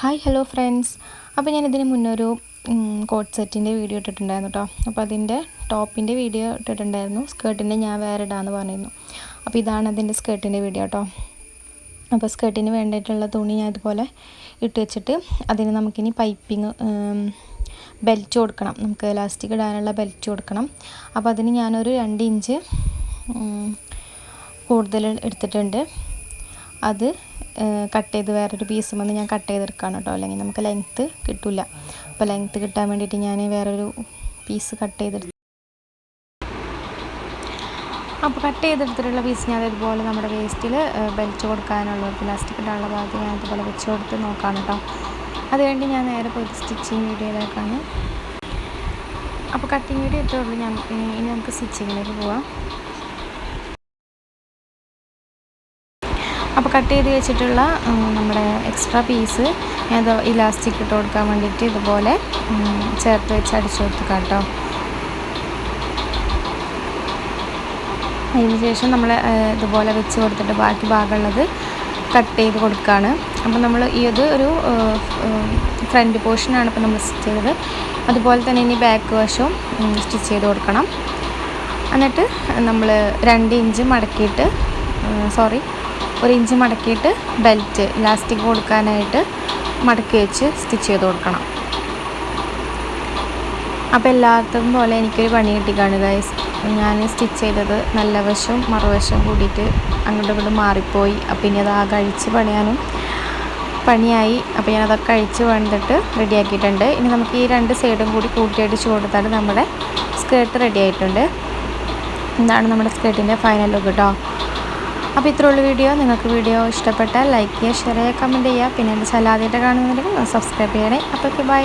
Hi hello friends. അപ്പോൾ ഞാനിതിന് മുന്നൊരു coat സെറ്റിൻ്റെ വീഡിയോ ഇട്ടിട്ടുണ്ടായിരുന്നു കേട്ടോ. അപ്പോൾ അതിൻ്റെ ടോപ്പിൻ്റെ വീഡിയോ ഇട്ടിട്ടുണ്ടായിരുന്നു. സ്കേർട്ടിൻ്റെ ഞാൻ വേറെ ഇടാമെന്ന് പറഞ്ഞിരുന്നു. അപ്പോൾ ഇതാണ് അതിൻ്റെ സ്കേർട്ടിൻ്റെ വീഡിയോ കേട്ടോ. അപ്പോൾ സ്കേർട്ടിന് വേണ്ടിയിട്ടുള്ള തുണി ഞാൻ ഇതുപോലെ ഇട്ട് വെച്ചിട്ട് അതിന് നമുക്കിനി പൈപ്പിങ് ബെൽറ്റ് കൊടുക്കണം. നമുക്ക് ഇലാസ്റ്റിക് ഇടാനുള്ള ബെൽറ്റ് കൊടുക്കണം. അപ്പോൾ അതിന് ഞാനൊരു 2 ഇഞ്ച് കൂടുതൽ എടുത്തിട്ടുണ്ട്. അത് കട്ട് ചെയ്ത് വേറൊരു പീസും വന്ന് ഞാൻ കട്ട് ചെയ്തെടുക്കുകയാണ് കേട്ടോ. അല്ലെങ്കിൽ നമുക്ക് ലെങ്ത്ത് കിട്ടില്ല. അപ്പോൾ ലെങ്ത്ത് കിട്ടാൻ വേണ്ടിയിട്ട് ഞാൻ വേറൊരു പീസ് കട്ട് ചെയ്തെടുത്തു. അപ്പോൾ കട്ട് ചെയ്തെടുത്തിട്ടുള്ള പീസ് ഞാൻ ഇതുപോലെ നമ്മുടെ വേസ്റ്റിൽ ബെൽറ്റ് കൊടുക്കാനുള്ള പ്ലാസ്റ്റിക് ഇടാനുള്ള ഭാഗത്ത് ഞാൻ ഇതുപോലെ വെച്ച് കൊടുത്ത് നോക്കാം കേട്ടോ. അതുകഴിഞ്ഞ് ഞാൻ നേരെ പോയിട്ട് സ്റ്റിച്ചിങ് വീഡിയോയിലേക്കാണ്. അപ്പോൾ കട്ടിങ് വീഡിയോ ഇത്രേ ഉള്ളൂ. ഇനി നമുക്ക് സ്റ്റിച്ചിങ്ങിലേക്ക് പോവാം. അപ്പോൾ കട്ട് ചെയ്ത് വെച്ചിട്ടുള്ള നമ്മുടെ എക്സ്ട്രാ പീസ് ഞാൻ ഇലാസ്റ്റിക് ഇട്ട് കൊടുക്കാൻ വേണ്ടിയിട്ട് ഇതുപോലെ ചേർത്ത് വെച്ച് അടിച്ചു കൊടുക്കാം കേട്ടോ. അതിന് ശേഷം നമ്മൾ ഇതുപോലെ വെച്ച് കൊടുത്തിട്ട് ബാക്കി ഭാഗമുള്ളത് കട്ട് ചെയ്ത് കൊടുക്കുകയാണ്. അപ്പോൾ നമ്മൾ ഒരു ഫ്രണ്ട് പോർഷനാണ് ഇപ്പോൾ നമ്മൾ സ്റ്റിച്ച് ചെയ്തത്. അതുപോലെ തന്നെ ഇനി ബാക്ക് വശവും സ്റ്റിച്ച് ചെയ്ത് കൊടുക്കണം. എന്നിട്ട് നമ്മൾ 2 ഇഞ്ച് മടക്കിയിട്ട് 1 ഇഞ്ച് മടക്കിയിട്ട് ബെൽറ്റ് ഇലാസ്റ്റിക് കൊടുക്കാനായിട്ട് മടക്കി വെച്ച് സ്റ്റിച്ച് ചെയ്ത് കൊടുക്കണം. അപ്പോൾ എല്ലാത്തും പോലെ എനിക്കൊരു പണി കിട്ടിക്കാണ് ഗൈസ്. ഞാൻ സ്റ്റിച്ച് ചെയ്തത് നല്ല വശവും മറുവശവും കൂടിയിട്ട് അങ്ങോട്ടും ഇങ്ങോട്ടും മാറിപ്പോയി. അപ്പോൾ ഇനി അത് കഴിച്ച് പണിയായി. അപ്പോൾ ഞാനതൊക്കെ കഴിച്ച് വന്നിട്ട് റെഡിയാക്കിയിട്ടുണ്ട്. ഇനി നമുക്ക് ഈ 2 സൈഡും കൂടി കൂട്ടിയടിച്ച് കൊടുത്താൽ നമ്മുടെ സ്കേർട്ട് റെഡി ആയിട്ടുണ്ട്. ഇതാണ് നമ്മുടെ സ്കേർട്ടിൻ്റെ ഫൈനൽ ലുക്ക് കേട്ടോ. അപ്പോൾ ഇത്രയുള്ള വീഡിയോ. നിങ്ങൾക്ക് വീഡിയോ ഇഷ്ടപ്പെട്ടാൽ ലൈക്ക് ചെയ്യുക, ഷെയർ ചെയ്യുക, കമൻറ്റ് ചെയ്യുക. പിന്നെ എൻ്റെ ചാനൽ ആദ്യമായിട്ട് കാണുന്നുണ്ടെങ്കിൽ സബ്സ്ക്രൈബ് ചെയ്യണേ. അപ്പോൾ ഓക്കെ, ബൈ.